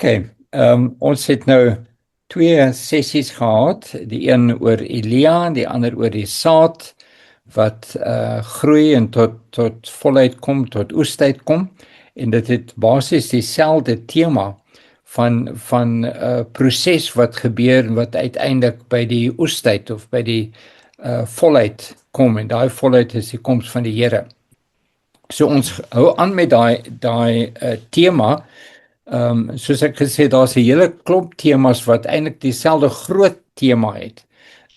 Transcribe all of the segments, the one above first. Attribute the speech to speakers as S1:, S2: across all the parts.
S1: Ons het nou twee sessies gehad, die een oor Elia en die ander oor die saad wat groei en tot volheid kom, tot oestyd kom, en dit het basies dieselfde tema van proses wat gebeur en wat uiteindelik by die oestyd of by die volheid kom, en daai volheid is die koms van die Here. So ons hou aan met daai tema. Soos ek gesê, daar's 'n hele klomp temas wat eintlik dieselfde groot tema het.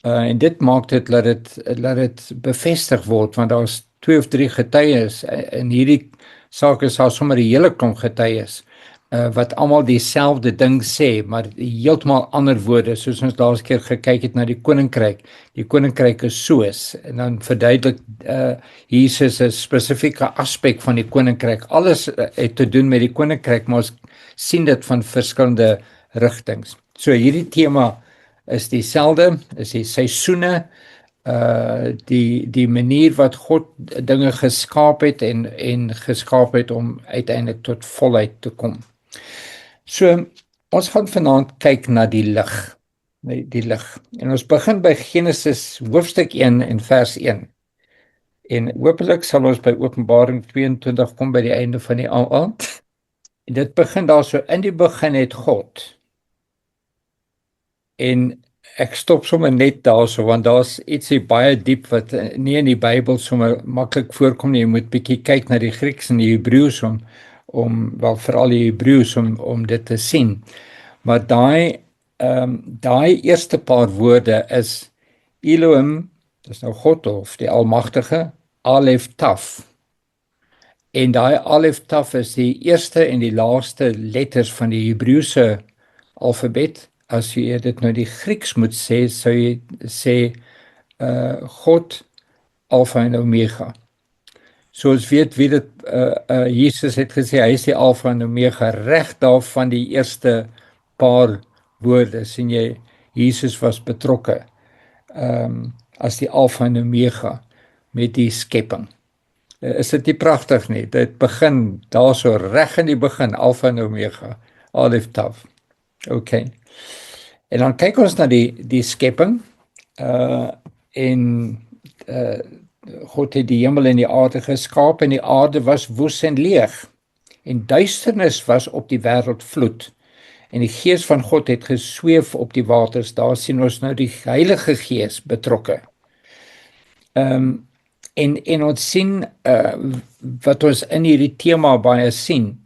S1: En dit maak dit dat dit bevestig word, want daar's 2 of 3 getuies in hierdie saak, is daar sommer 'n hele klomp getuies wat almal dieselfde ding sê, maar heeltemal ander woorde, soos ons laas keer gekyk het na die koninkryk. Die koninkryk is soos, en dan verduidelik Jesus 'n spesifieke aspek van die koninkryk. Alles het te doen met die koninkryk, maar ons sien dit van verskillende rigtings. So hierdie tema is dieselfde, is die seisoene, die manier wat God dinge geskaap het en geskaap het om uiteindelik tot volheid te kom. So ons gaan vanaand kyk na die lig, en ons begin by Genesis hoofstuk 1 en vers 1. En hopelik sal ons by Openbaring 22 kom by die einde van die aand. En dit begin daar so: in die begin het God. En ek stop sommer net daarso, want daar's ietsie baie diep wat nie in die Bybel sommer maklik voorkom nie. Jy moet bietjie kyk na die Grieks en die Hebreëus wel veral die Hebreëus om dit te sien. Maar daai eerste paar woorde is Elohim, dis nou God of die Almagtige, Alef Taf. En daai Alef Taf is die eerste en die laaste letters van die Hebreëse alfabet. As jy dit nou die Grieks moet sê, sou jy sê God, Alpha en Omega. So ons weet wie dit, Jesus het gesê, hy is die Alpha en Omega, reg daar van die eerste paar woorde, sien jy, Jesus was betrokke as die Alpha en Omega met die skepping. Is dit nie pragtig nie? Dit begin daar so reg in die begin, Alpha en Omega, Alef Taf. En dan kyk ons na die skepping, en God het die hemel en die aarde geskaap, en die aarde was woes en leeg, en duisternis was op die wêreld vloed, en die Gees van God het gesweef op die waters. Daar sien ons nou die Heilige Gees betrokke. En ons sien, wat ons in hierdie tema baie sien,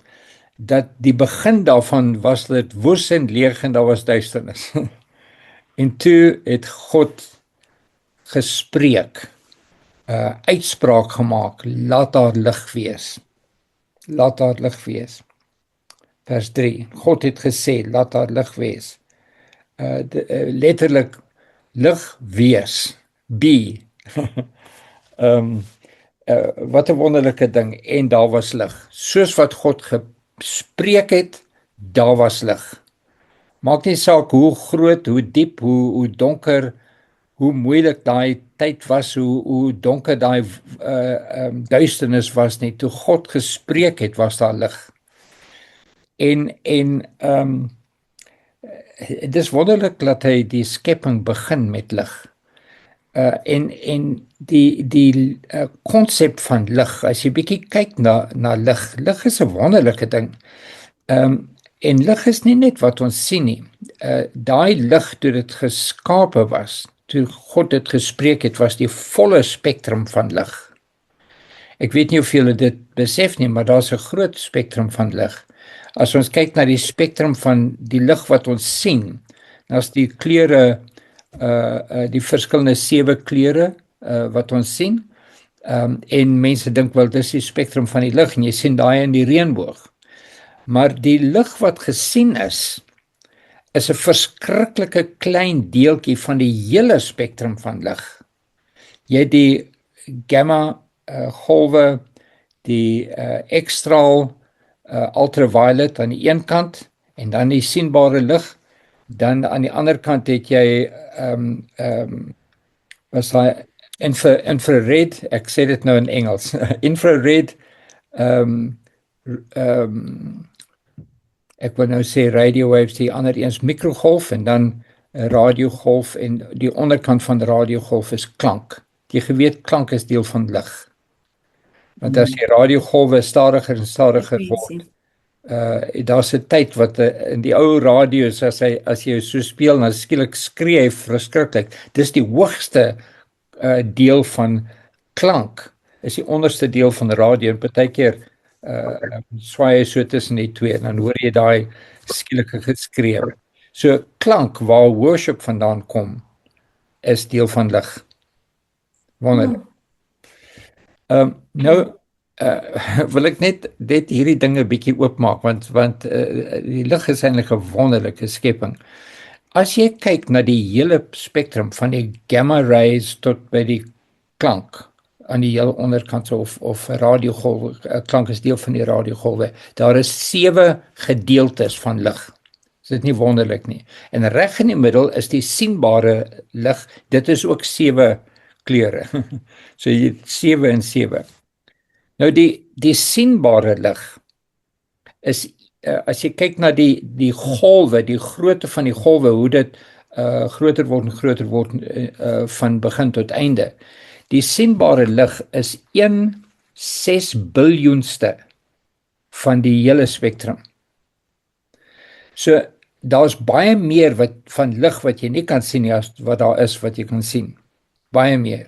S1: dat die begin daarvan was dit woes en leeg en daar was duisternis. En toe het God gespreek, uitspraak gemaak, laat daar lig wees. Laat daar lig wees. Vers 3, God het gesê, laat daar lig wees. Letterlik, lig wees, be. Wat 'n wonderlike ding, en daar was lig. Soos wat God gespreek het, daar was lig. Maak nie saak hoe groot, hoe diep, hoe donker, hoe moeilik daai tyd was, hoe donker daai duisternis was nie. Toe God gespreek het, was daar lig. En dis wonderlik dat hy die skepping begin met lig. En die konsep van lig, as jy bietjie kyk na lig is 'n wonderlike ding. En lig is nie net wat ons sien nie. Daai lig, toe dit geskape was, toe God dit gespreek het, was die volle spektrum van lig. Ek weet nie of julle dit besef nie, maar daar's 'n groot spektrum van lig. As ons kyk na die spektrum van die lig wat ons sien, dan's die kleure, die verskillende 7 kleure wat ons sien, en mense dink wel dis die spektrum van die lig, en jy sien daai in die reënboog. Maar die lig wat gesien is 'n verskriklike klein deeltjie van die hele spektrum van lig. Jy het die gamma golwe, die X-straal, ultraviolet aan die een kant, en dan die sienbare lig. Dan aan die ander kant het jy was daai infrared, ek sê dit nou in Engels, infrared ek wil nou sê radio waves, die ander eens mikrogolf en dan 'n radiogolf en die onderkant van die radiogolf is klank. Jy geweet klank is deel van lig. Want as die radiogolwe stadiger en stadiger word, daar's 'n tyd wat in die ou radio's as jy so speel dan skielik skree hy verskriklik. Dis die hoogste deel van klank. Is die onderste deel van die radio en partykeer swaai jy so tussen die twee en dan hoor jy daai skielike geskreeu. So klank waar worship vandaan kom is deel van lig. Wonderlik. Nou wil ek net hierdie dinge bietjie oopmaak want die lig is eintlik 'n wonderlike skepping. As jy kyk na die hele spektrum van die gamma rays tot by die klank aan die heel onderkant of radiogolwe, klank is deel van die radiogolwe. Daar is 7 gedeeltes van lig. Is dit nie wonderlik nie? En reg in die middel is die sienbare lig. Dit is ook 7 kleure. So jy het 7 en 7. Nou die sienbare lig is as jy kyk na die golwe, die grootte van die golwe, hoe dit groter word van begin tot einde. Die sienbare lig is 1/6 biljoenste van die hele spektrum. So daar's baie meer van lig wat jy nie kan sien nie as wat daar is wat jy kan sien. Baie meer.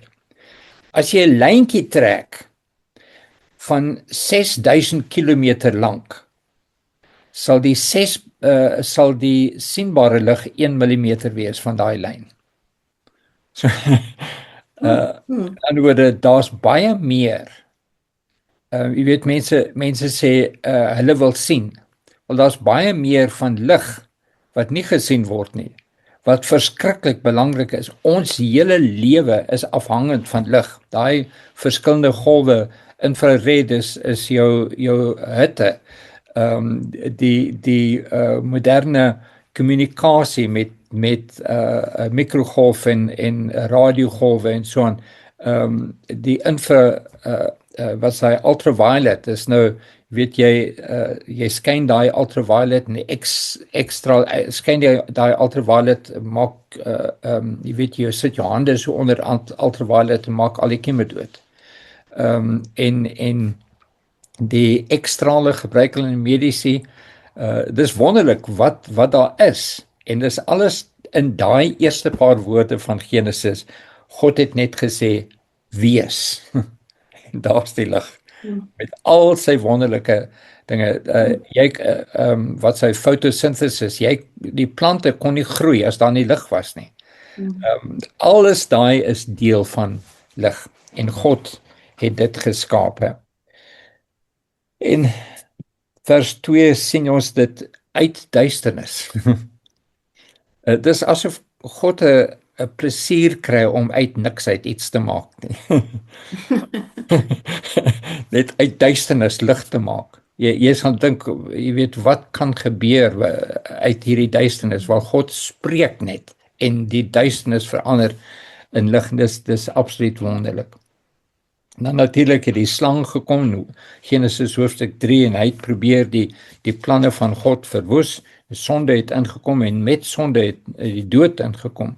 S1: As jy 'n lyntjie trek van 6000 kilometer lank, sal die sienbare lig 1 millimeter wees van daai lyn. So in ander woorde, daar's baie meer. Jy weet mense sê hulle wil sien. Wel daar's baie meer van lig wat nie gesien word nie. Wat verskriklik belangrik is. Ons hele lewe is afhangend van lig. Daai verskillende golwe, infrared is jou hitte. Die moderne kommunikasie met mikrogolf en radiogolwe en so aan. Die wat sê ultraviolet is nou, weet jy skyn daai ultraviolet en ekstra skyn daai ultraviolet maak jy weet jy sit jou hande so onder ultraviolet en maak al die kieme dood. En die ekstrale gebruik hulle in mediese. Dis wonderlik wat daar is en dis alles in daai eerste paar woorde van Genesis. God het net gesê wees. En daar's die lig. Met al sy wonderlike dinge. Wat sy photosynthesis, die plante kon nie groei as daar nie lig was nie. Alles daai is deel van lig en God het dit geskape. En vers 2 sien ons dit uit duisternis. Dis asof God 'n plesier kry om uit niks uit iets te maak nie. Net uit duisternis lig te maak. Jy sal dink, jy weet wat kan gebeur uit hierdie duisternis, waar God spreek net en die duisternis verander in lig. Dis absoluut wonderlik. Dan natuurlik het die slang gekom, Genesis hoofstuk 3, en hy het probeer die planne van God verwoes. Die sonde het ingekom en met sonde het die dood ingekom.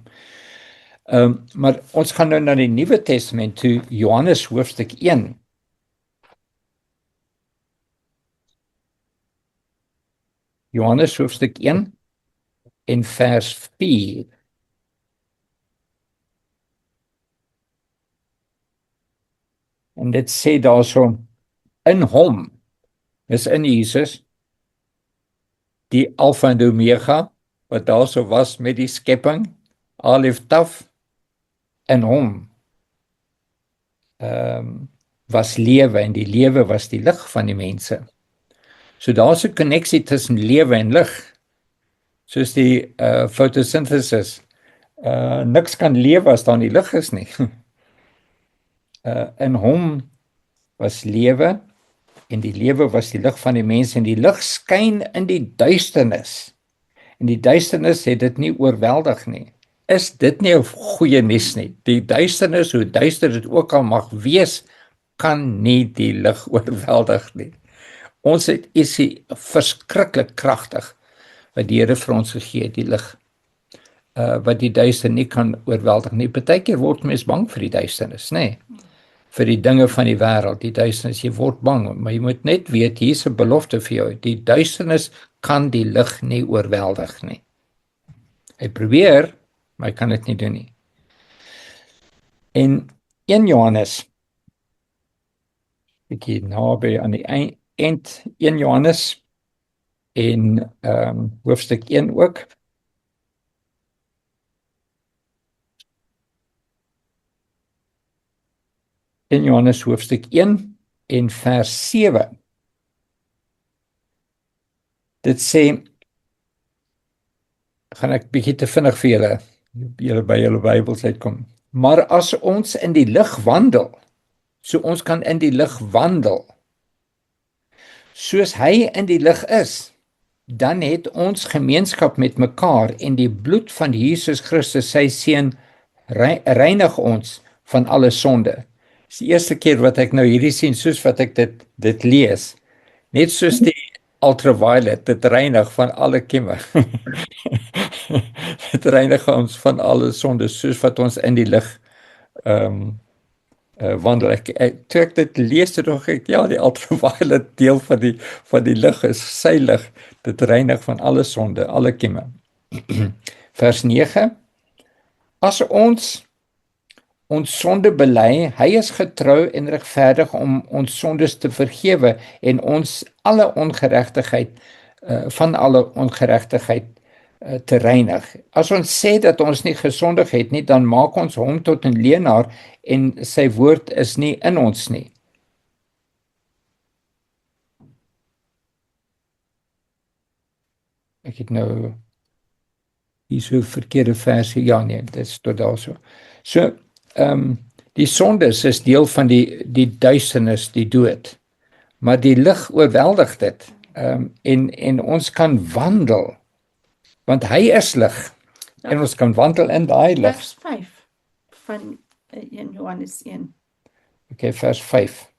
S1: Maar ons gaan nou na die Nuwe Testament toe, Johannes hoofstuk 1. Johannes hoofstuk 1 en vers 4. En dit sê daarso, in hom, is in Jesus, die Alpha en Omega, wat daarso was met die skepping, Alef Taf, in hom was lewe en die lewe was die lig van die mense. So daar's 'n koneksie tussen lewe en lig. Soos die photosynthesis. Niks kan lewe as daar nie lig is nie. In hom was lewe en die lewe was die lig van die mense en die lig skyn in die duisternis. En die duisternis het dit nie oorweldig nie. Is dit nie 'n goeie nuus nie? Die duisternis, hoe duister dit ook al mag wees, kan nie die lig oorweldig nie. Ons is verskriklik kragtig wat die Here vir ons gegee het, die lig, wat die duister nie kan oorweldig nie. Partykeer word mens bang vir die duisternis, nê? Nee. Vir die dinge van die wêreld, die duisternis, jy word bang, maar jy moet net weet, hier's 'n belofte vir jou, die duisternis kan die lig nie oorweldig nie. Hy probeer, maar hy kan dit nie doen nie. En 1 Johannes, bietjie naby aan die eind, 1 Johannes en hoofstuk 1 ook. 1 Johannes hoofstuk 1 en vers 7. Dit sê, gaan ek bietjie te vinnig vir julle by julle Bybels uitkom. Maar as ons in die lig wandel, so ons kan in die lig wandel, soos hy in die lig is, dan het ons gemeenskap met mekaar en die bloed van Jesus Christus, sy seun, reinig ons van alle sonde. Dis die eerste keer wat ek nou hierdie sien, soos wat ek dit lees. Net soos die ultraviolet, dit reinig van alle kimme. Dit reinig ons van alle sonde, soos wat ons in die lig wandel. Toe ek dit lees, toe dink ek, ja, die ultraviolet deel van die lig is sy lig. Dit reinig van alle sonde, alle kimme. Vers 9. As ons sonde bely, hy is getrou en regverdig om ons sondes te vergewe en ons alle ongeregtigheid van alle ongeregtigheid te reinig. As ons sê dat ons nie gesondig het nie, dan maak ons hom tot 'n leienaar en sy woord is nie in ons nie. Ek het nou hier so verkeerde versie, ja nee, dit is tot daarso. So, die sondes is deel van die duisternis, die dood. Maar die lig oorweldig dit. En ons kan wandel, want hy is lig. En ons kan wandel in daai lig.
S2: Vers 5 van 1 Johannes 1.
S1: Okay, vers 5.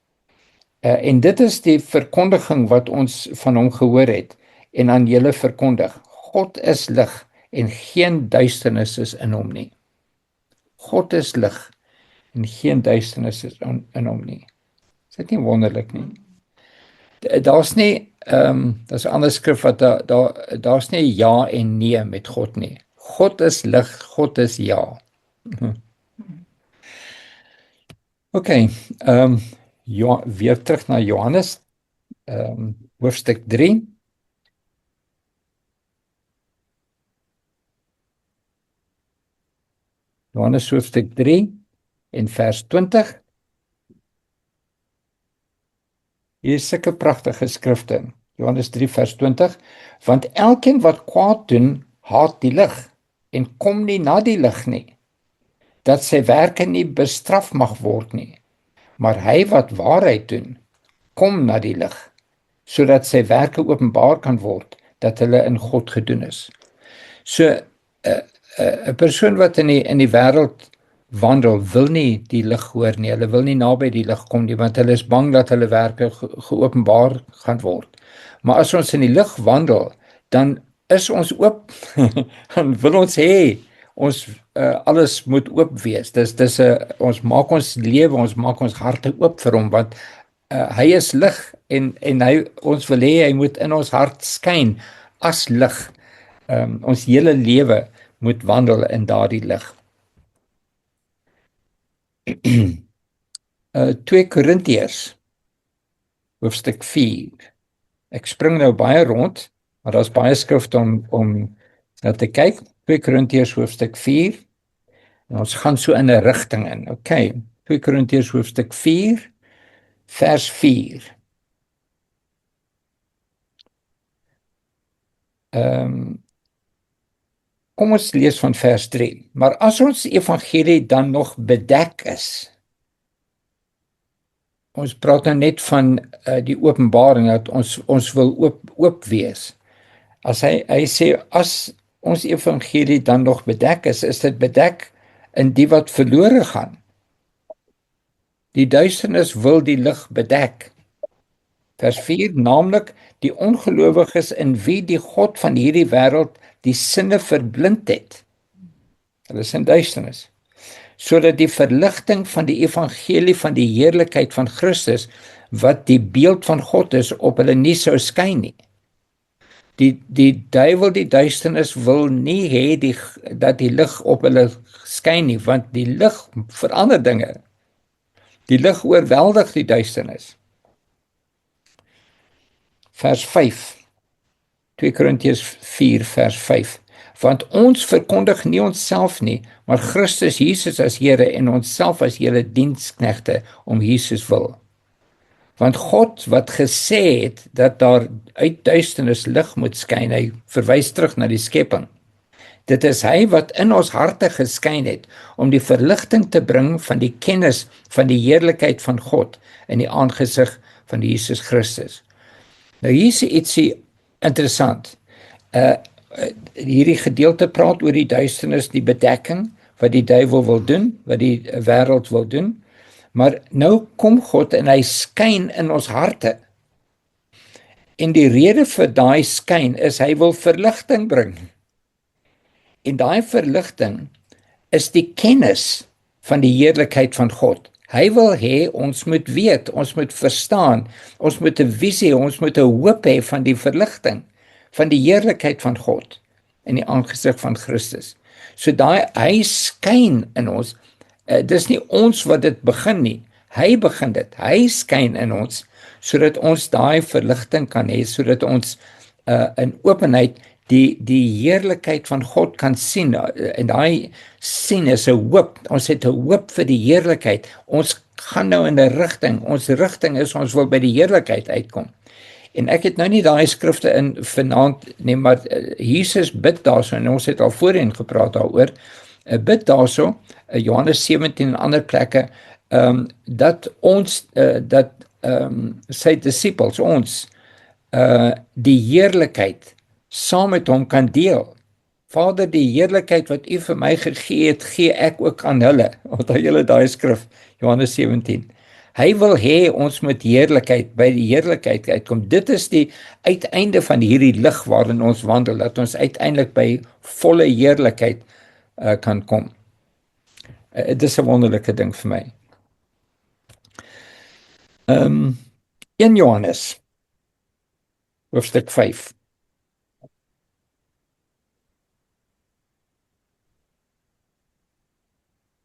S1: En dit is die verkondiging wat ons van hom gehoor het en aan julle verkondig. God is lig en geen duisternis is in hom nie. God is lig en geen duisternis is in hom nie. Is dit nie wonderlik nie? Daar's nie, daar's 'n ander skrif wat daar's nie ja en nee met God nie. God is lig, God is ja. Okay, weer terug na Johannes, hoofstuk 3. Johannes hoofstuk 3 en vers 20. Hier is sulke pragtige skrifte. Johannes 3 vers 20. Want elkeen wat kwaad doen, haat die lig en kom nie na die lig nie, dat sy werke nie bestraf mag word nie. Maar hy wat waarheid doen, kom na die lig, sodat sy werke openbaar kan word, dat hulle in God gedoen is. So, 'n persoon wat in die wêreld wandel, wil nie die lig hoor nie, hulle wil nie naby die lig kom nie, want hulle is bang dat hulle werke geopenbaar gaan word. Maar as ons in die lig wandel, dan is ons oop, dan wil ons hê, ons alles moet oop wees. Ons maak ons lewe, ons maak ons harte oop vir hom, want hy is lig, en ons wil hê hy moet in ons hart skyn as lig. Ons hele lewe moet wandel in daardie lig. 2 Korintiërs hoofstuk 4. Ek spring nou baie rond, maar daar's baie skrifte om na te kyk. 2 Korintiërs hoofstuk 4. En ons gaan so in 'n rigting in. Okay, 2 Korintiërs hoofstuk 4 vers 4. Kom ons lees van vers 3. Maar as ons evangelie dan nog bedek is, ons praat nou net van die openbaring, dat ons wil oop wees. As hy sê, as ons evangelie dan nog bedek is dit bedek in die wat verlore gaan. Die duisternis wil die lig bedek. Vers 4, naamlik die ongelowiges in wie die God van hierdie wêreld die sinne verblind het. Hulle is in duisternis. Sodat die verligting van die evangelie van die heerlikheid van Christus, wat die beeld van God is, op hulle nie sou skyn nie. Die duiwel, die duisternis wil nie hê dat die lig op hulle skyn nie, want die lig verander dinge. Die lig oorweldig die duisternis. Vers 5. 2 Korintiërs 4 vers 5. Want ons verkondig nie onsself nie, maar Christus Jesus as Here en onsself as julle diensknegte om Jesus wil. Want God wat gesê het dat daar uit duisternis lig moet skyn, hy verwys terug na die skepping. Dit is hy wat in ons harte geskyn het om die verligting te bring van die kennis van die heerlikheid van God in die aangesig van Jesus Christus. Nou hier is ietsie interessant. Hierdie gedeelte praat oor die duisternis, die bedekking wat die duiwel wil doen, wat die wêreld wil doen. Maar nou kom God en hy skyn in ons harte. En die rede vir daai skyn is hy wil verligting bring. En daai verligting is die kennis van die heerlikheid van God. Hy wil hê ons moet weet, ons moet verstaan, ons moet 'n visie, ons moet 'n hoop hê van die verligting, van die heerlikheid van God in die aangesig van Christus. So hy skyn in ons. Dis nie ons wat dit begin nie. Hy begin dit. Hy skyn in ons sodat ons daai verligting kan hê, sodat ons in openheid die heerlikheid van God kan sien. En daai sien is 'n hoop. Ons het 'n hoop vir die heerlikheid. Ons gaan nou in 'n rigting. Ons rigting is ons wil by die heerlikheid uitkom. En ek het nou nie daai skrifte in vanaand nie, maar Jesus bid daarso en ons het al voorheen gepraat daaroor. Bid daarso, Johannes 17 en ander plekke, dat ons sy disippels ons die heerlikheid saam met hom kan deel. Vader, die heerlikheid wat u vir my gegee het, gee ek ook aan hulle. Onthou julle daai skrif, Johannes 17. Hy wil hê ons moet heerlikheid, by die heerlikheid uitkom. Dit is die uiteinde van hierdie lig waarin ons wandel, dat ons uiteindelik by volle heerlikheid kan kom. Dit is 'n wonderlike ding vir my. 1 Johannes, hoofstuk 5.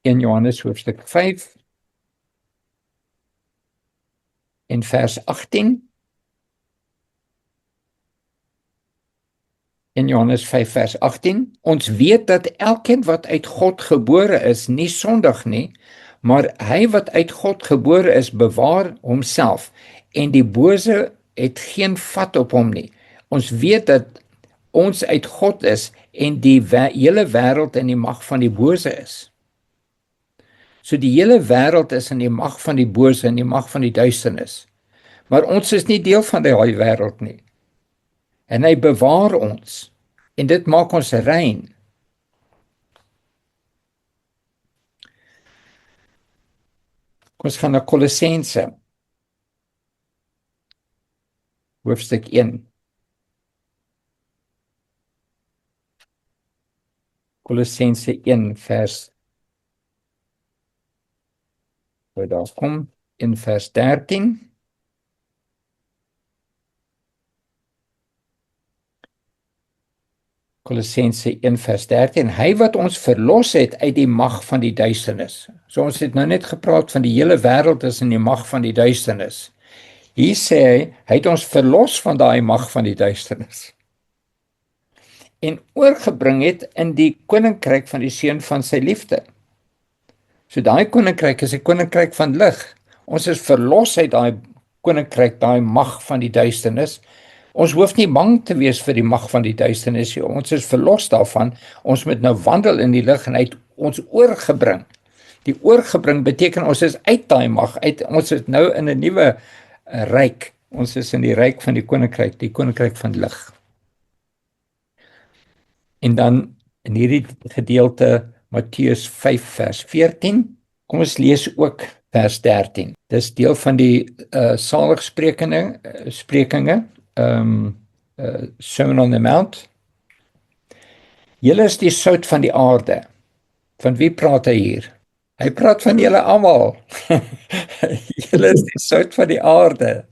S1: Johannes hoofstuk 5 en vers 18. 1 Johannes 5 vers 18. Ons weet dat elkeen wat uit God gebore is, nie sondig nie, maar hy wat uit God gebore is, bewaar homself en die bose het geen vat op hom nie. Ons weet dat ons uit God is en die hele wêreld in die mag van die bose is. So die hele wêreld is in die mag van die bose, in die mag van die duisternis. Maar ons is nie deel van die wêreld nie. En hy bewaar ons. En dit maak ons rein. Ons gaan na Kolossense. Hoofstuk 1. Kolossense 1 vers daar kom in vers 13. Kolossense 1 vers 13. Hy wat ons verlos het uit die mag van die duisternis. So ons het nou net gepraat van die hele wêreld is in die mag van die duisternis. Hier sê hy het ons verlos van daai mag van die duisternis. En oorgebring het in die koninkryk van die seun van sy liefde. So daai koninkryk is 'n koninkryk van lig. Ons is verlos uit daai koninkryk, daai mag van die duisternis. Ons hoef nie bang te wees vir die mag van die duisternis nie. Ons is verlos daarvan. Ons moet nou wandel in die lig en hy het ons oorgebring. Die oorgebring beteken ons is uit daai mag uit. Ons is nou in 'n nuwe ryk. Ons is in die ryk van die koninkryk van lig. En dan in hierdie gedeelte Matteus 5 vers 14. Kom ons lees ook vers 13. Dis deel van die saligsprekinge, Sermon on the Mount. Julle is die sout van die aarde. Van wie praat hy hier? Hy praat van julle almal. Julle is die sout van die aarde.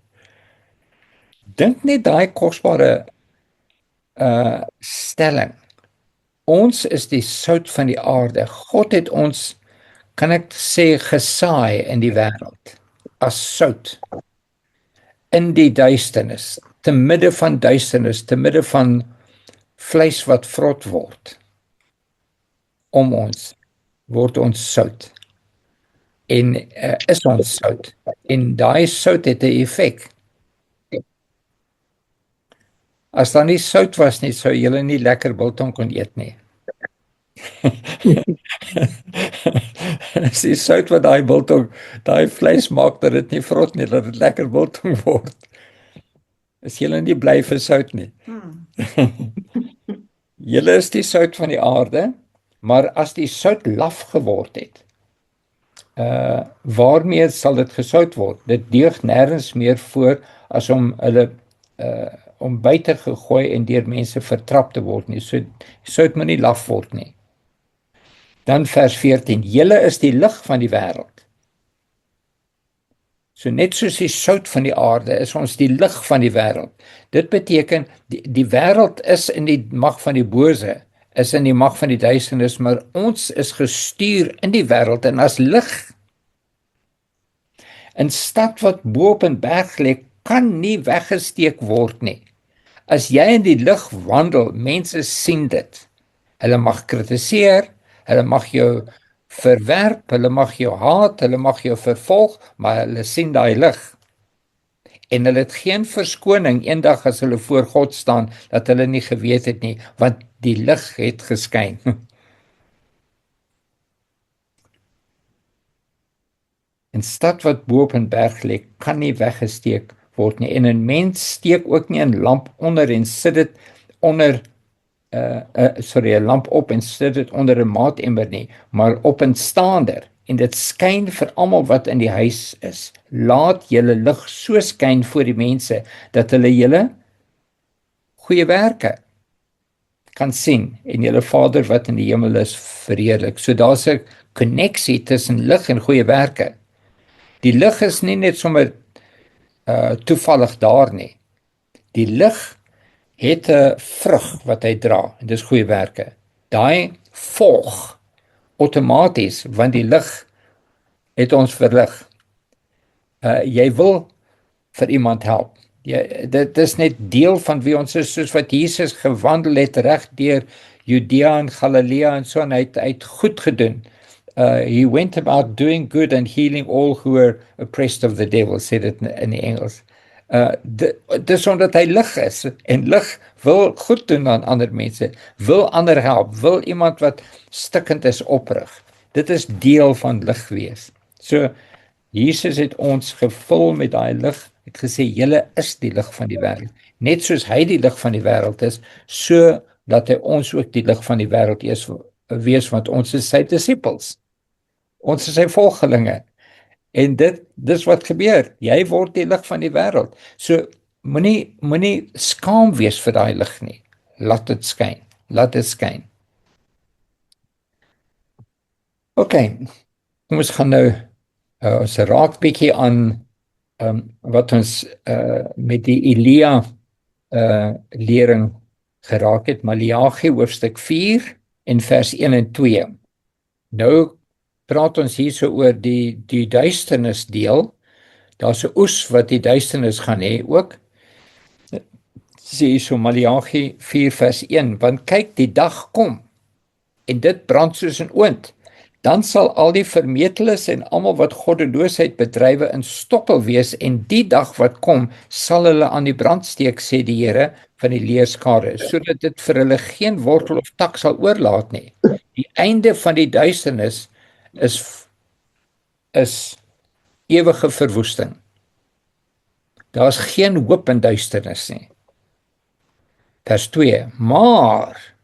S1: Dink net daai kosbare stelling. Ons is die sout van die aarde. God het ons, kan ek sê, gesaai in die wêreld as sout in die duisternis, te midde van duisternis, te midde van vleis wat vrot word. Om ons word ons sout. En is ons sout. En daai sout het 'n effek. As daar nie sout was nie, sou julle nie lekker biltong kon eet nie. As die sout wat daai biltong, daai vleis maak dat dit nie vrot nie, dat dit lekker biltong word. Is julle nie bly vir sout nie? Julle is die sout van die aarde, maar as die sout laf geword het, waarmee sal dit gesout word? Dit deug nêrens meer voor as om hulle om buite gegooi en deur mense vertrap te word nie. So sout moet nie laf word nie. Dan vers 14. Julle is die lig van die wêreld. So net soos die sout van die aarde is ons die lig van die wêreld. Dit beteken die wêreld is in die mag van die bose, is in die mag van die duisternis, maar ons is gestuur in die wêreld en as lig. 'n Stad wat bo op 'n berg lê, kan nie weggesteek word nie. As jy in die lig wandel, mense sien dit. Hulle mag kritiseer, hulle mag jou verwerp, hulle mag jou haat, hulle mag jou vervolg, maar hulle sien daai lig. En hulle het geen verskoning eendag as hulle voor God staan, dat hulle nie geweet het nie, want die lig het geskyn. 'n Stad wat bo op 'n berg lê, kan nie weggesteek word nie. En 'n mens steek ook nie 'n lamp onder en sit dit onder 'n lamp op en sit dit onder 'n maatemmer nie, maar op 'n staander. En dit skyn vir almal wat in die huis is. Laat julle lig so skyn voor die mense dat hulle julle goeie werke kan sien en julle Vader wat in die hemel is verheerlik. So daar's 'n koneksie tussen lig en goeie werke. Die lig is nie net sommer toevallig daar nie. Die lig het 'n vrug wat hy dra en dis goeie werke. Daai volg outomaties want die lig het ons verlig. Jy wil vir iemand help. Dit is net deel van wie ons is, soos wat Jesus gewandel het reg deur Judea en Galilea en so, en hy het goed gedoen. He went about doing good and healing all who were oppressed of the devil, sê dit in die Engels. Dis omdat hy lig is, en lig wil goed doen aan ander mense, wil ander help, wil iemand wat stikkend is oprig. Dit is deel van lig wees. So, Jesus het ons gevul met daai lig, het gesê, julle is die lig van die wêreld. Net soos hy die lig van die wêreld is, so dat hy ons ook die lig van die wêreld wees, want ons is sy disippels. Ons is sy volgelinge. En dis wat gebeur. Jy word die lig van die wêreld. So moenie skaam wees vir daai lig nie. Laat dit skyn. Laat dit skyn. OK. Ons gaan nou ons raak bietjie aan wat ons met die Elia lering geraak het, Maleagi hoofstuk 4 en vers 1 en 2. Nou praat ons hierso oor die duisternis deel. Daar's 'n oes wat die duisternis gaan hê ook. Sê so Maleagi 4 vers 1, want kyk, die dag kom en dit brand soos 'n oond. Dan sal al die vermeteles en almal wat goddeloosheid bedrywe in stoppel wees, en die dag wat kom, sal hulle aan die brand steek, sê die Here van die leerskare, sodat dit vir hulle geen wortel of tak sal oorlaat nie. Die einde van die duisternis is ewige verwoesting. Daar's geen hoop in duisternis nie. Vers 2, maar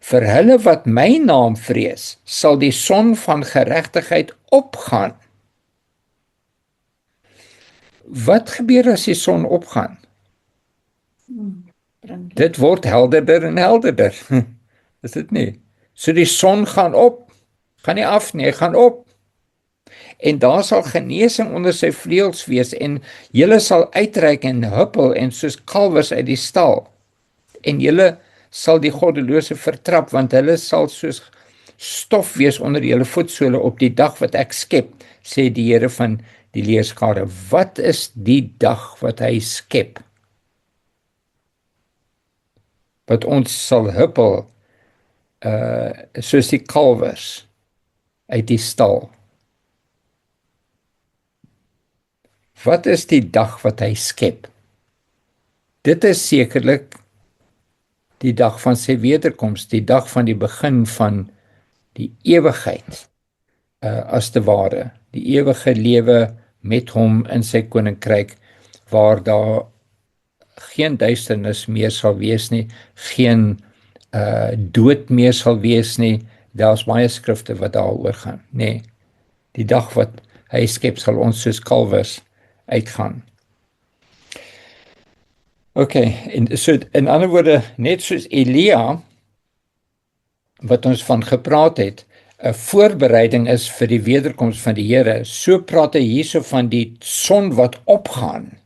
S1: vir hulle wat my naam vrees, sal die son van geregtigheid opgaan Wat gebeur as die son opgaan?
S2: Bring lig.
S1: Dit word helderder en helderder. Is dit nie? So die son gaan op, gaan nie af nie, hy gaan op. En daar sal genesing onder sy vleuels wees en julle sal uitreik en huppel en soos kalwers uit die stal. En julle sal die goddelose vertrap, want hulle sal soos stof wees onder julle voetsole op die dag wat ek skep, sê die Here van die leerskare. Wat is die dag wat hy skep? Wat ons sal huppel, soos die kalwers uit die stal. Wat is die dag wat hy skep? Dit is sekerlik die dag van sy wederkoms, die dag van die begin van die ewigheid, as te ware, die ewige lewe met hom in sy koninkryk, waar daar geen duisternis meer sal wees nie, geen dood meer sal wees nie. Daar's baie skrifte wat daaroor gaan, nee. Die dag wat hy skep sal ons soos kalwers uitgaan. En so in ander woorde, net soos Elia wat ons van gepraat het, 'n voorbereiding is vir die wederkoms van die Here, so praat hy hierso van die son wat opgaan,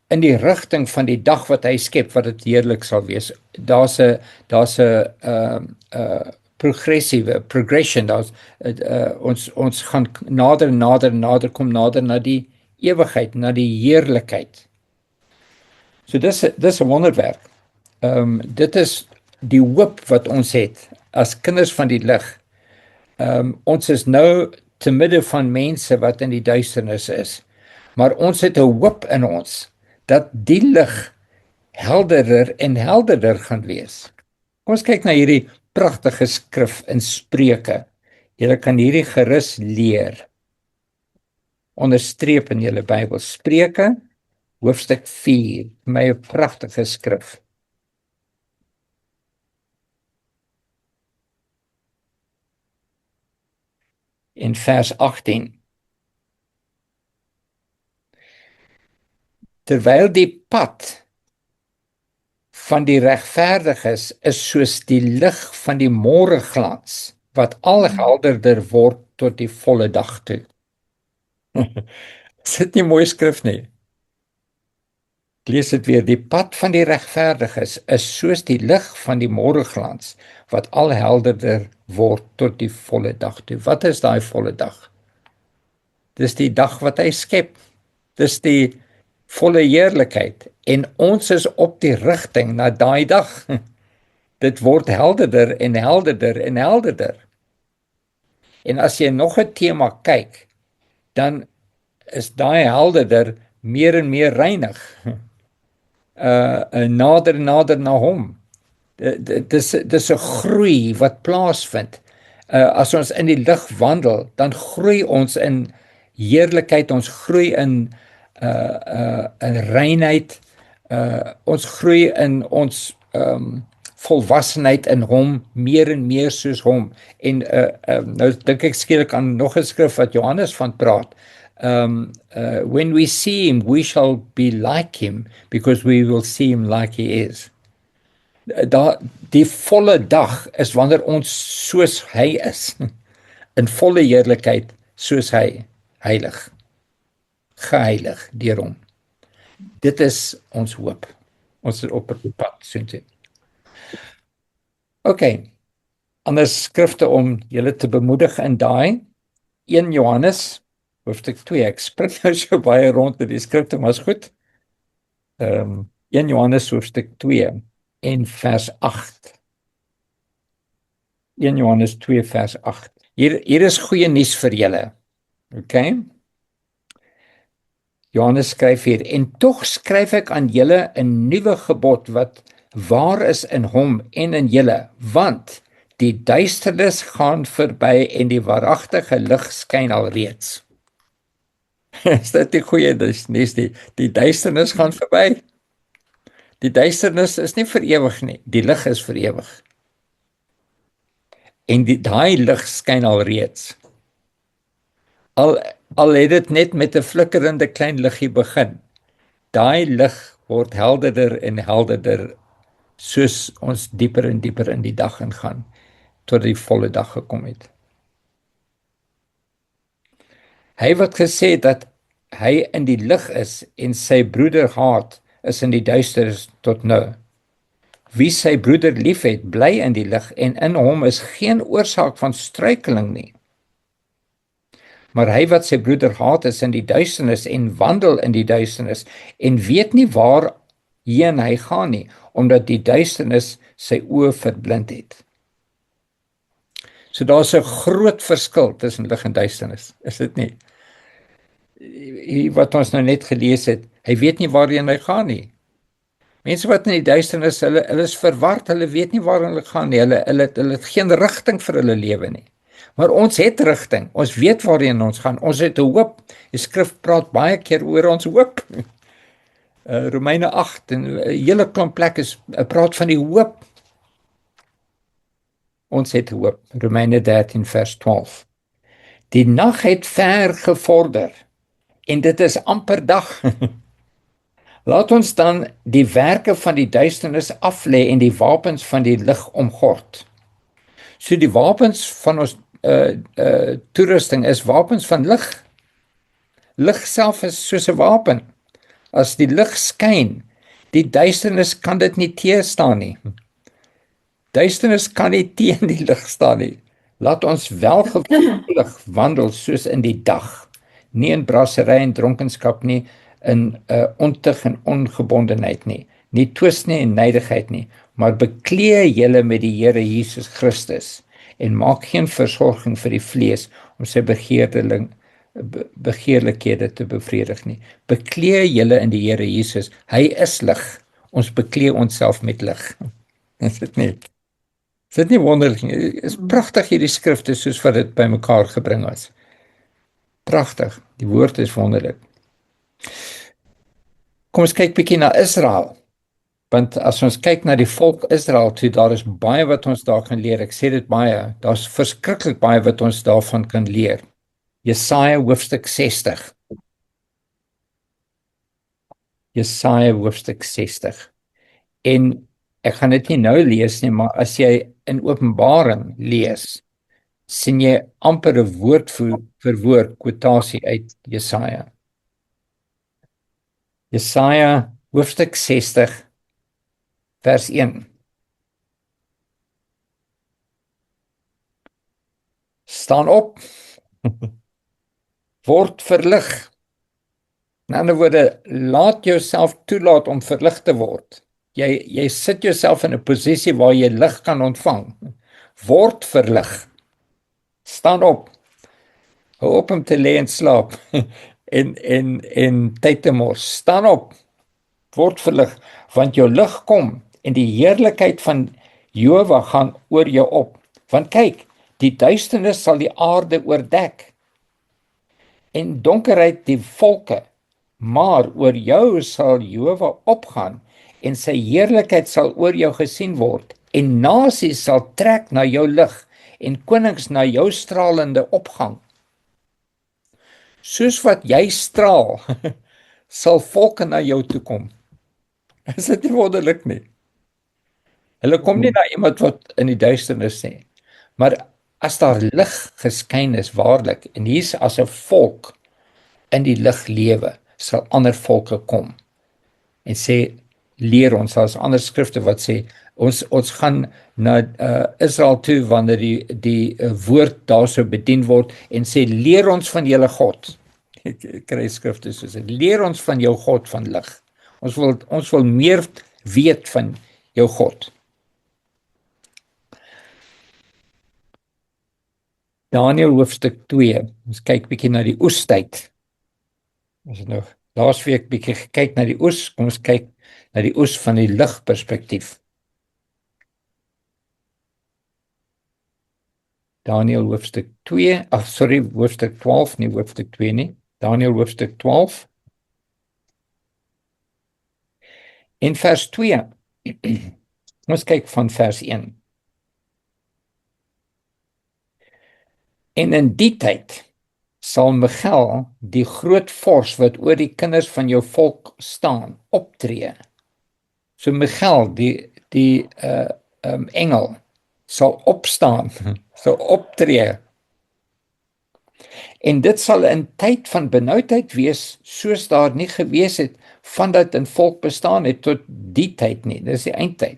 S1: in die rigting van die dag wat hy skep, wat dit heerlik sal wees. Daar's 'n progression, ons gaan nader kom na die ewigheid, na die heerlikheid. So dis 'n wonderwerk. Dit is die hoop wat ons het as kinders van die lig. Ons is nou te midde van mense wat in die duisternis is, maar ons het 'n hoop in ons dat die lig helderder en helderder gaan wees. Kom ons kyk na hierdie pragtige skrif in Spreuke. Julle kan hierdie gerus leer. Onderstreep in julle Bybel. Spreuke, hoofstuk 4, my pragtige skrif. In vers 18. Terwyl die pad van die regverdiges is soos die lig van die môreglans, wat al helderder word tot die volle dag toe. Is dit nie mooi skrif nie? Ek lees dit weer. Die pad van die regverdiges is soos die lig van die môreglans, wat al helderder word tot die volle dag toe. Wat is daai volle dag? Dis die dag wat hy skep. Dis die volle heerlikheid, en ons is op die rigting na daai dag. Dit word helderder en helderder en helderder. En as jy nog 'n tema kyk, dan is daai helderder meer en meer reinig. Nader en nader na hom. Dis 'n groei wat plaasvind. As ons in die lig wandel, dan groei ons in heerlikheid, ons groei in reinheid, ons groei in ons volwassenheid in hom, meer en meer soos hom. En nou dink ek skielik aan nog 'n skrif wat Johannes van praat. When we see him, we shall be like him, because we will see him like he is. Die volle dag is wanneer ons soos hy is, in volle heerlikheid soos hy, heilig, geheilig deur hom. Dit is ons hoop. Ons is op 'n pad, soontoe. Ander skrifte om julle te bemoedig in daai 1 Johannes hoofstuk 2. Ek spring nou so baie rond met die skrifte, maar is goed. 1 Johannes hoofstuk 2 en vers 8. 1 Johannes 2 vers 8. Hier is goeie nuus vir julle. Johannes skryf hier: en tog skryf ek aan julle 'n nuwe gebod wat waar is in hom en in julle, want die duisternis gaan verby en die waaragtige lig skyn alreeds. Is dit die goeie nuus? Die duisternis gaan verby. Die duisternis is nie vir ewig nie, die lig is vir ewig. En daai lig skyn alreeds. Al het dit net met 'n flikkerende klein liggie begin. Daai lig word helderder en helderder soos ons dieper en dieper in die dag ingaan tot die volle dag gekom het. Hy wat gesê het dat hy in die lig is en sy broeder haat, is in die duisternis tot nou. Wie sy broeder liefhet, bly in die lig en in hom is geen oorsaak van struikeling nie. Maar hy wat sy broeder haat, is in die duisternis en wandel in die duisternis en weet nie waarheen hy gaan nie, omdat die duisternis sy oë verblind het. So daar's 'n groot verskil tussen lig en duisternis, is dit nie? Wat ons nou net gelees het, hy weet nie waarheen hy gaan nie. Mense wat in die duisternis, hulle is verward, hulle weet nie waarheen hulle gaan nie, hulle het geen rigting vir hulle lewe nie. Maar ons het rigting, ons weet waarheen ons gaan, ons het 'n hoop. Die skrif praat baie keer oor ons hoop. Romeine 8 en 'n hele klomp plekke praat van die hoop. Ons het hoop. Romeine 13 vers 12. Die nag het ver gevorder en dit is amper dag. Laat ons dan die werke van die duisternis aflê en die wapens van die lig omgord. So die wapens van ons toerusting is wapens van lig. Lig self is soos 'n wapen. As die lig skyn, die duisternis kan dit nie teëstaan nie. Duisternis kan nie teen die lig staan nie. Laat ons welgevallig wandel soos in die dag, nie in brassery en dronkenskap nie, in ontug en ongebondenheid nie, nie twis nie en nydigheid nie, maar beklee julle met die Here Jesus Christus en maak geen versorging vir die vlees om sy begeerlikhede te bevredig nie. Beklee julle in die Here Jesus. Hy is lig. Ons beklee onsself met lig. Is dit nie? Is dit nie wonderlik nie? Is pragtig hierdie skrifte soos wat dit bymekaar gebring is. Pragtig. Die woord is wonderlik. Kom ons kyk bietjie na Israel. Want as ons kyk na die volk Israel, toe daar is baie wat ons daar kan leer. Ek sê dit baie, daar's verskriklik baie wat ons daarvan kan leer. Jesaja hoofstuk 60. Jesaja hoofstuk 60. En ek gaan dit nie nou lees nie, maar as jy in Openbaring lees, sien jy amper 'n woord vir woord kwotasie uit Jesaja. Jesaja hoofstuk 60 vers 1. Staan op, word verlig. In ander woorde, laat jouself toelaat om verlig te word. Jy sit jouself in 'n posisie waar jy lig kan ontvang. Word verlig. Staan op. Hou op om te lê en slaap en tyd te mors. Staan op. Word verlig, want jou lig kom en die heerlikheid van Jehova gaan oor jou op. Want kyk, die duisternis sal die aarde oordek en donkerheid die volke, maar oor jou sal Jehova opgaan en sy heerlikheid sal oor jou gesien word en nasies sal trek na jou lig en konings na jou stralende opgang. Soos wat jy straal, sal volke na jou toe kom. Is dit nie wonderlik nie? Hulle kom nie na iemand wat in die duisternis sê, maar as daar lig geskyn is waarlik, en hier's as 'n volk in die lig lewe, sal ander volke kom en sê, leer ons. Daar's ander skrifte wat sê, ons gaan na Israel toe wanneer die woord daarso bedien word en sê, leer ons van julle God. Ek kry skrifte soos dit, leer ons van jou God van lig. Ons wil meer weet van jou God. Daniël hoofstuk 2. Ons kyk bietjie na die oestyd. Ons het nou laasweek bietjie gekyk na die oes. Kom ons kyk na die oes van die ligperspektief. Daniël hoofstuk 2, hoofstuk 12, nie hoofstuk 2 nie. Daniël hoofstuk 12. En vers 2. Ons kyk van vers 1. En in die tyd sal Michael, die groot vors wat oor die kinders van jou volk staan, optree. So Michael, die engel, sal opstaan, sal optree. En dit sal 'n tyd van benoudheid wees, soos daar nie gewees het vandat 'n volk bestaan het tot die tyd nie. Dis die eindtyd.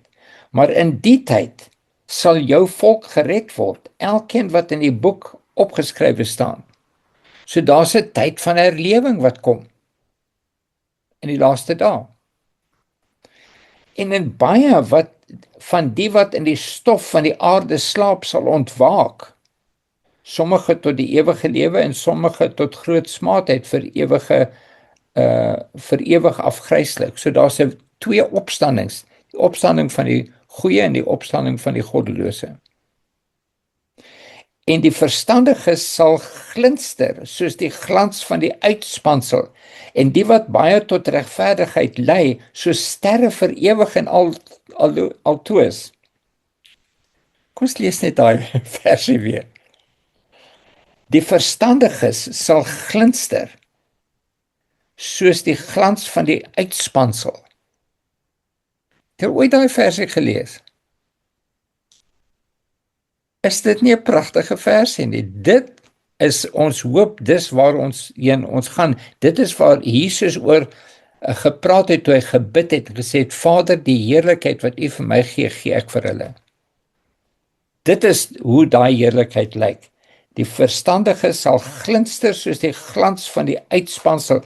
S1: Maar in die tyd sal jou volk gered word, elkeen wat in die boek opgeskrywe staan. So daar's 'n tyd van herlewing wat kom in die laaste dae. En in baie wat van die wat in die stof van die aarde slaap sal ontwaak, sommige tot die ewige lewe en sommige tot groot smaadheid vir ewig afgryslik. So daar's 'n twee opstandings, die opstanding van die goeie en die opstanding van die goddelose. En die verstandiges sal glinster soos die glans van die uitspansel, en die wat baie tot regverdigheid lei, soos sterre vir ewig en altoos. Kom ons lees net daai versie weer. Die verstandiges sal glinster soos die glans van die uitspansel. Het jy ooit daai versie gelees? Is dit nie 'n pragtige versie nie? Dit is ons hoop, dis waar ons gaan. Dit is waar Jesus oor gepraat het toe hy gebid het en gesê het, Vader, die heerlikheid wat U vir my gee, gee ek vir hulle. Dit is hoe daai heerlikheid lyk. Die verstandige sal glinster soos die glans van die uitspansel,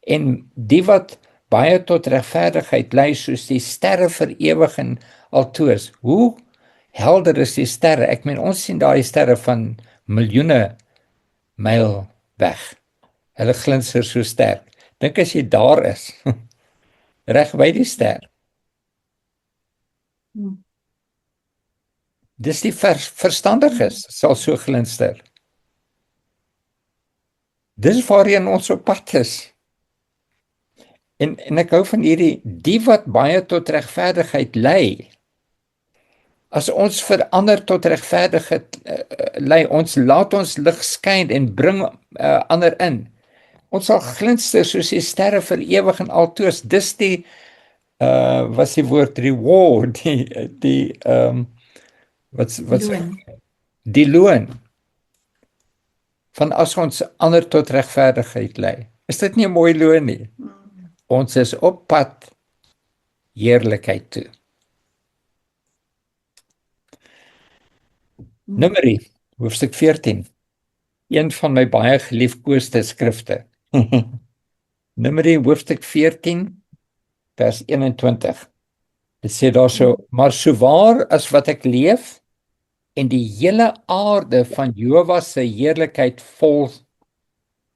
S1: en die wat baie tot regverdigheid lei, soos die sterre vir ewig en altoos. Hoe helder is die sterre? Ek meen, ons sien daai sterre van miljoene myl weg. Hulle glinster so sterk. Dink as jy daar is, reg by die ster. Dis die verstandiges sal so glinster. Dis waarheen ons op pad is. En ek hou van hierdie, die wat baie tot regverdigheid lei. As ons verander tot regverdigheid lei, ons laat ons lig skyn en bring ander in. Ons sal glinster soos die sterre vir ewig en altoos. Dis die wat is die woord reward, die loon van as ons ander tot regverdigheid lei. Is dit nie 'n mooi loon nie? Ons is op pad heerlikheid toe. Numeri, hoofstuk 14. Een van my baie geliefkoeste skrifte. Numeri, hoofstuk 14, vers 21. Dit sê daar so, maar sowaar as wat ek leef, en die hele aarde van Jehova se heerlikheid vol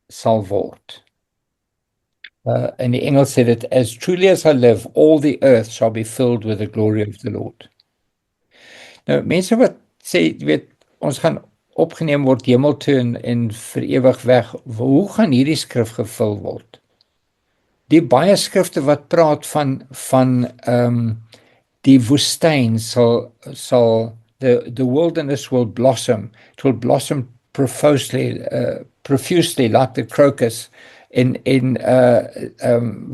S1: sal word. In die Engels sê dit, as truly as I live, all the earth shall be filled with the glory of the Lord. Nou, mense wat sê, weet, ons gaan opgeneem word hemel toe en vir ewig weg, hoe gaan hierdie skrif gevul word? Die baie skrifte wat praat van die woestyn sal the wilderness will blossom. It will blossom profusely like the crocus. En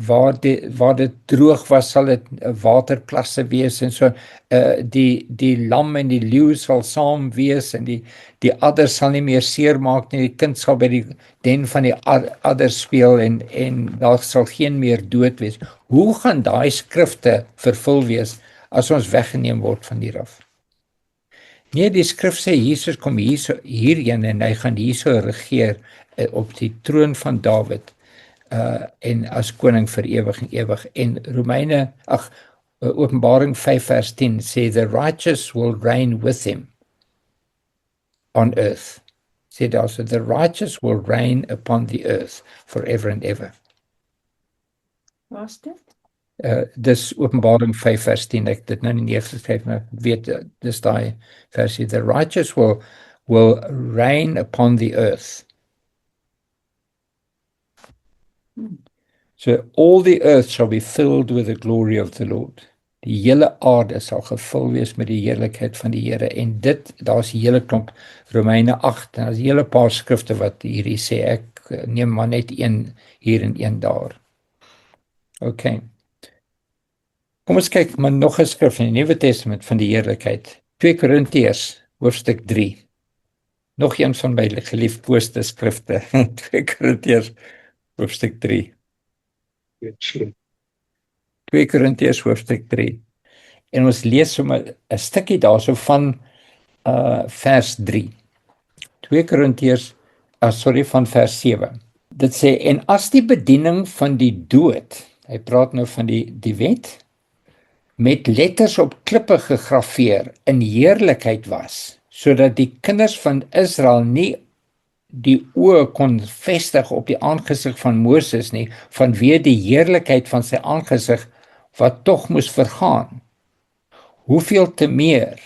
S1: waar dit droog was, sal dit waterplasse wees, en so die lam en die leeu sal saam wees, en die adder sal nie meer seer maak nie, die kind sal by die den van die adder speel, en daar sal geen meer dood wees. Hoe gaan daai skrifte vervul wees as ons weggeneem word van hier af? Nee, die skrif sê Jesus kom hierheen en hy gaan hierso regeer op die troon van Dawid en as koning vir ewig en ewig. En Openbaring 5 vers 10 sê the righteous will reign with him on earth. Sê daar so, the righteous will reign upon the earth forever and ever.
S2: Was dit?
S1: Dis Openbaring 5 vers 10, ek dit nou nie neergeskryf, maar weet, dis daai versie, the righteous will reign upon the earth. So all the earth shall be filled with the glory of the Lord. Die hele aarde sal gevul wees met die heerlikheid van die Here. En daar's 'n hele klomp Romeine 8, en daar's 'n hele paar skrifte wat hierdie sê. Ek neem maar net een hier en een daar. OK. Kom ons kyk maar nog 'n skrif in die Nuwe Testament van die heerlikheid. 2 Korintiërs hoofstuk 3. Nog een van my geliefde skrifte. 2 Korintiërs hoofstuk 3. 2 Korintiërs hoofstuk 3. En ons lees sommer 'n stukkie daarso van vers 3. 2 Korintiërs van vers 7. Dit sê, en as die bediening van die dood, hy praat nou van die wet, met letters op klippe gegraveer in heerlikheid was, sodat die kinders van Israel nie die oë kon vestig op die aangesig van Moses nie, vanweë die heerlikheid van sy aangesig wat tog moes vergaan. Hoeveel te meer?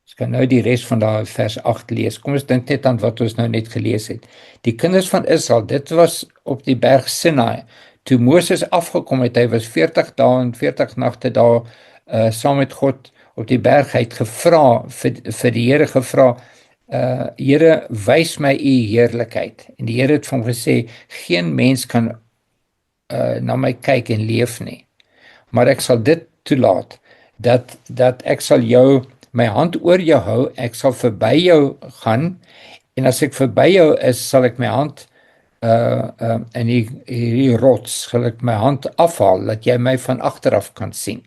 S1: Ons kan nou die res van daai vers 8 lees. Kom ons dink net aan wat ons nou net gelees het. Die kinders van Israel, dit was op die berg Sinai, toe Moses afgekom het, hy was 40 dae en 40 nagte daar saam met God op die berg. Hy het gevra, vir die Here gevra, Here, wys my u heerlikheid. En die Here het vir hom gesê, geen mens kan na my kyk en leef nie. Maar ek sal dit toelaat, dat ek sal my hand oor jou hou, ek sal verby jou gaan, en as ek verby jou is, sal ek my hand in hierdie rots, sal ek my hand afhaal, dat jy my van agteraf kan sien.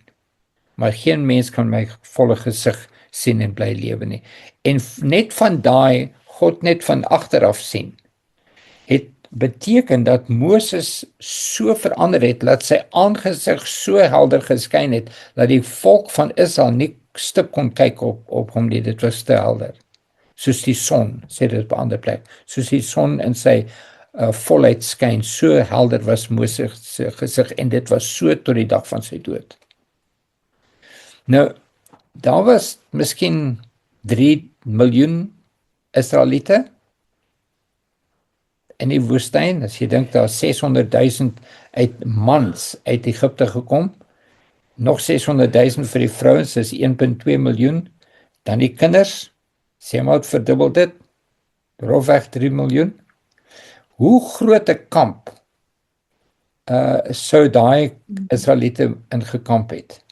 S1: Maar geen mens kan my volle gesig sien en bly lewe nie. En net van daai, God net van agteraf sien, het beteken dat Moses so verander het, dat sy aangesig so helder geskyn het, dat die volk van Israel nie stip kon kyk op hom nie, dit was te helder. Soos die son, sê dit op 'n ander plek, soos die son in sy volheid skyn, so helder was Moses se gesig, en dit was so tot die dag van sy dood. Nou, daar was miskien 3 miljoen Israeliete in die woestyn. As jy dink daar 600,000 mans uit Egipte gekom, nog 600,000 vir die vrouens, is 1,2 miljoen, dan die kinders, sê maar verdubbel dit, rofweg 3 miljoen. Hoe groot 'n kamp sou daai Israeliete ingekamp het?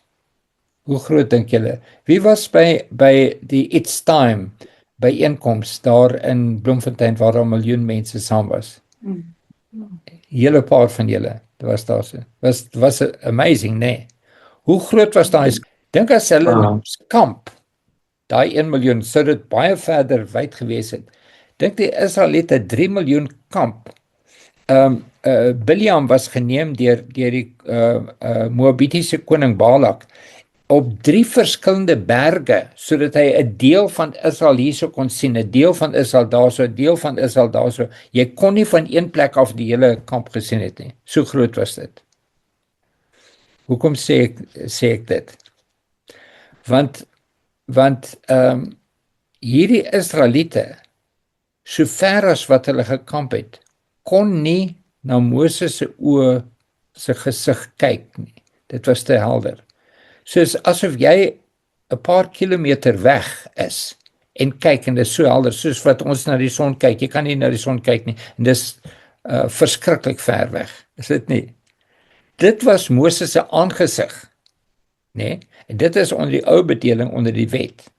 S1: Hoe groot dink julle? Wie was by die It's Time byeenkoms daar in Bloemfontein waar 'n miljoen mense saam was? Hele paar van julle, dit was daar so. Was amazing, nee. Hoe groot was daai? Dink as hulle kamp, daai 1 miljoen, sou dit baie verder wyd gewees het. Dink die Israeliete 3 miljoen kamp. Bileam was geneem deur die Moabitiese koning Balak op 3 verskillende berge, sodat hy 'n deel van Israel hierso kon sien, 'n deel van Israel daarso, 'n deel van Israel daarso. Jy kon nie van een plek af die hele kamp gesien het nie. So groot was dit. Hoekom sê ek dit? Want hierdie Israeliete, so ver as wat hulle gekamp het, kon nie na Moses se oë se gesig kyk nie. Dit was te helder. Soos asof jy 'n paar kilometer weg is en kyk, en dit is so helder, soos wat ons na die son kyk. Jy kan nie na die son kyk nie, en dis verskriklik ver weg, is dit nie? Dit was Moses se aangesig, nee? En dit is onder die ou bedeling, onder die wet,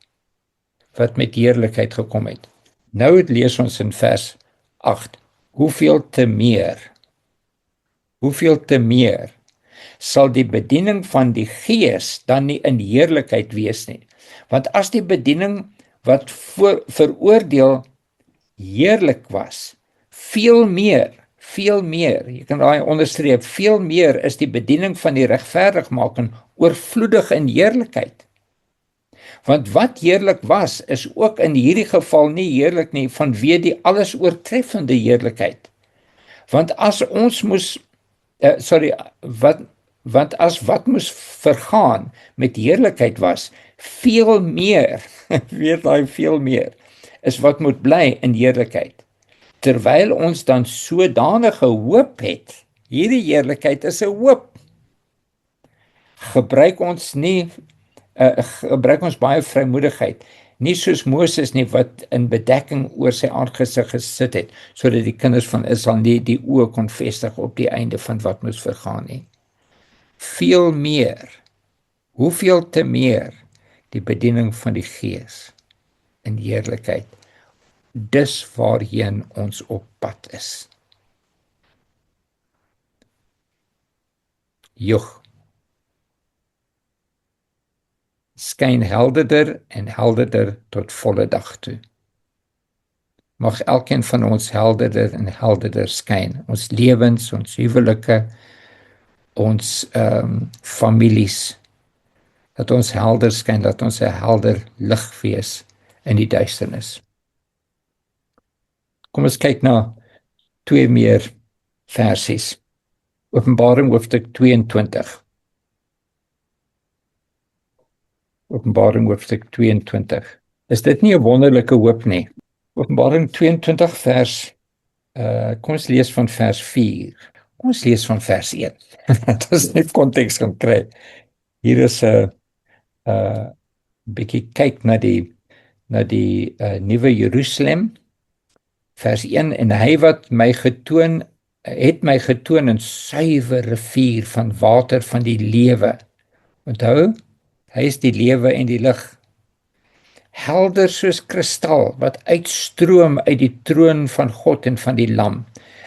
S1: wat met heerlikheid gekom het. Nou lees ons in vers 8, hoeveel te meer sal die bediening van die Gees dan nie in heerlikheid wees nie. Want as die bediening wat veroordeel heerlik was, veel meer, jy kan daai onderstreep, veel meer is die bediening van die regverdigmaking oorvloedig in heerlikheid. Want wat heerlik was, is ook in hierdie geval nie heerlik nie, vanweë die alles oortreffende heerlikheid. Want as ons moes, wat moes vergaan met heerlikheid was, veel meer, weet daai veel meer, is wat moet bly in heerlikheid. Terwyl ons dan sodanige hoop het, hierdie heerlikheid is 'n hoop. gebruik ons nie gebruik ons baie vrymoedigheid, nie soos Moses nie wat in bedekking oor sy aangesig gesit het, sodat die kinders van Israel nie die oë kon vestig op die einde van wat moes vergaan nie. Veel meer, hoeveel te meer, die bediening van die Gees in heerlikheid. Dis waarheen ons op pad is. Joeg. Skyn helderder en helderder tot volle dag toe. Mag elkeen van ons helderder en helderder skyn. Ons lewens, ons huwelike, ons families. Dat ons helder skyn, dat ons 'n helder lig wees in die duisternis. Kom ons kyk na 2 meer versies. Openbaring hoofstuk 22. Openbaring hoofstuk 22. Is dit nie 'n wonderlike hoop nie? Openbaring 22 vers, kom ons lees van vers 4. Kom ons lees van vers 1. Dat ons net konteks kan kry. Hier is 'n bietjie kyk na die nuwe Jerusalem. Vers 1, en hy wat my getoon, het my getoon 'n suiwer rivier van water van die lewe. Onthou, hy is die lewe en die lig. Helder soos kristal wat uitstroom uit die troon van God en van die Lam.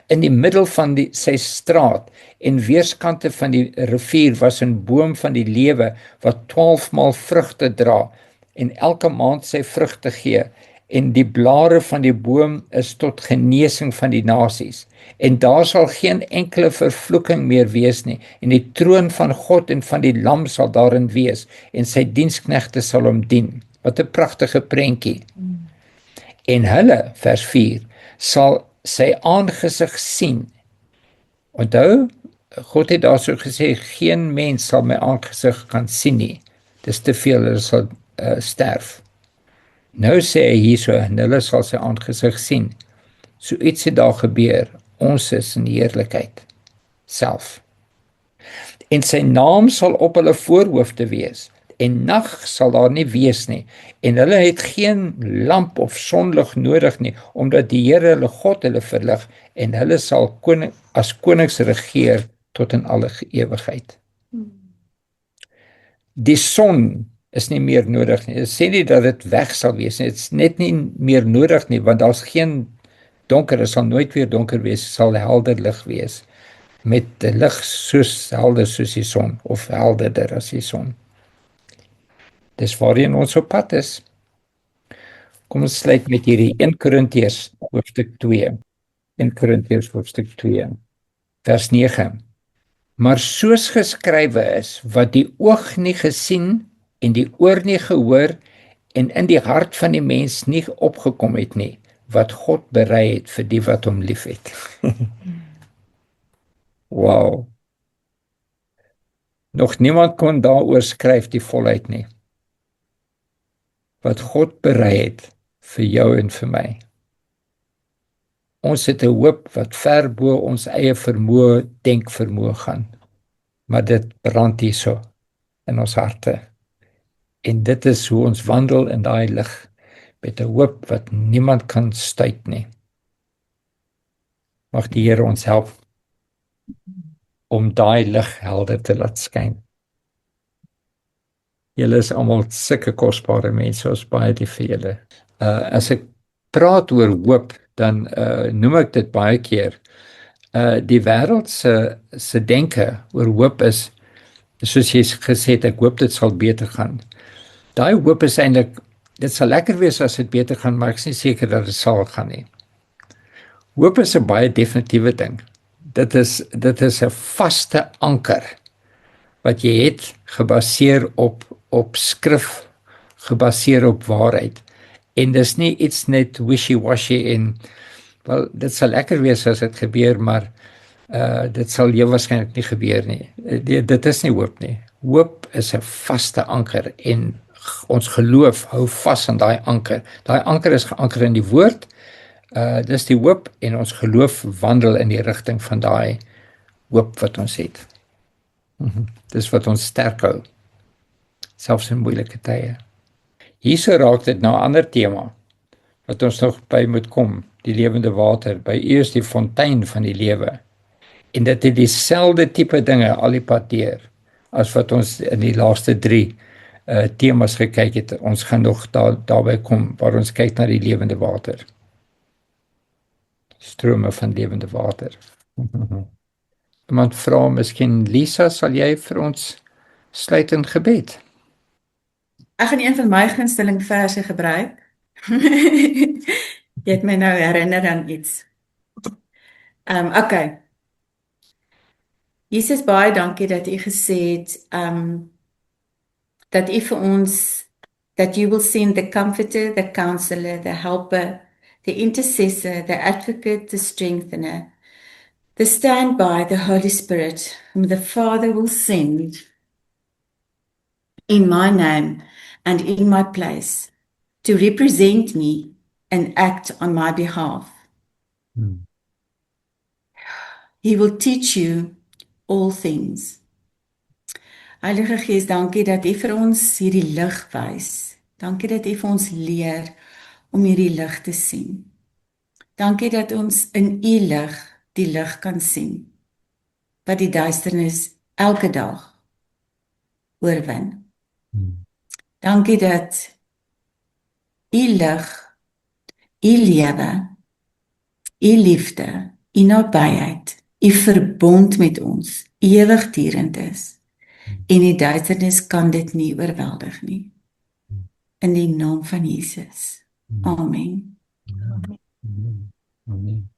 S1: In die middel van sy straat en weerskante van die rivier was 'n boom van die lewe wat 12 maal vrugte dra en elke maand sy vrugte gee. En die blare van die boom is tot genesing van die nasies. En daar sal geen enkele vervloeking meer wees nie. En die troon van God en van die Lam sal daarin wees. En sy diensknegte sal hom dien. Wat 'n pragtige prentjie. En hulle, vers 4, sal sy aangesig sien. Onthou, God het daar so gesê, geen mens sal my aangesig kan sien nie. Dis te veel, hulle sal sterf. Nou sê hy hierso, en hulle sal sy aangesig sien. So iets het daar gebeur, ons is in heerlikheid, self. En sy naam sal op hulle voorhoofde wees, en nag sal daar nie wees nie, en hulle het geen lamp of sonlig nodig nie, omdat die Here hulle God hulle verlig, en hulle sal as konings regeer tot in alle ewigheid. Die son is nie meer nodig nie. Dit sê nie dat dit weg sal wees nie. Dit is net nie meer nodig nie, want daar's geen donker, dit sal nooit weer donker wees, dit sal helder lig wees, met 'n lig soos helder soos die son, of helderder as die son. Dis waarheen ons op pad is. Kom ons sluit met hierdie 1 Korintiërs hoofstuk 2. 1 Korintiërs hoofstuk 2, vers 9. Maar soos geskrywe is, wat die oog nie gesien en die oor nie gehoor en in die hart van die mens nie opgekom het nie, wat God berei het vir die wat hom liefhet. Wow. Nog niemand kon daaroor skryf die volheid nie. Wat God berei het vir jou en vir my. Ons het 'n hoop wat ver bo ons eie vermoë, denkvermoë gaan. Maar dit brand hierso in ons harte. En dit is hoe ons wandel in daai lig, met 'n hoop wat niemand kan stuit nie. Mag die Here ons help om daai lig helder te laat skyn. Julle is almal sulke kosbare mense, ons baie lief vir julle. As ek praat oor hoop, dan noem ek dit baie keer. Die wêreld se denke oor hoop is, soos jy gesê het, ek hoop dit sal beter gaan. Daai hoop is eintlik, dit sal lekker wees as dit beter gaan, maar ek is nie seker dat dit sal gaan nie. Hoop is 'n baie definitiewe ding. Dit is 'n vaste anker wat jy het, gebaseer op skrif, gebaseer op waarheid. En dis nie iets net wishy-washy en, wel, dit sal lekker wees as dit gebeur, maar dit sal heel waarskynlik nie gebeur nie. Dit is nie hoop nie. Hoop is 'n vaste anker en ons geloof hou vas aan daai anker. Daai anker is geanker in die woord. Dis die hoop, en ons geloof wandel in die rigting van daai hoop wat ons het. Dis wat ons sterk hou, selfs in moeilike tye. Hierso raak dit nou 'n ander tema wat ons nog by moet kom, die lewende water. By U is die fontein van die lewe. En dit het dieselfde tipe dinge al die pad deur as wat ons in die laaste 3 temas gekyk het. Ons gaan nog daarby kom waar ons kyk na die lewende water. Strome van lewende water. Iemand vra miskien, Lisa, sal jy vir ons sluit in gebed?
S2: Ek gaan een van my gunsteling verse gebruik. Jy het my nou herinner aan iets. Okay. Jesus, baie dankie dat U gesê het, dat U vir ons, that you will send the comforter, the counselor, the helper, the intercessor, the advocate, the strengthener, the standby, the Holy Spirit, whom the Father will send in my name and in my place to represent me and act on my behalf. He will teach you all things. Heilige Gees, dankie dat U vir ons hierdie lig wys. Dankie dat U vir ons leer om hierdie lig te sien. Dankie dat ons in U lig die lig kan sien, wat die duisternis elke dag oorwin. Dankie dat U lig, U lewe, U liefde, U nabyheid, U verbond met ons ewigdurend is. En die duisternis kan dit nie oorweldig nie. In die naam van Jesus. Amen.
S1: Amen.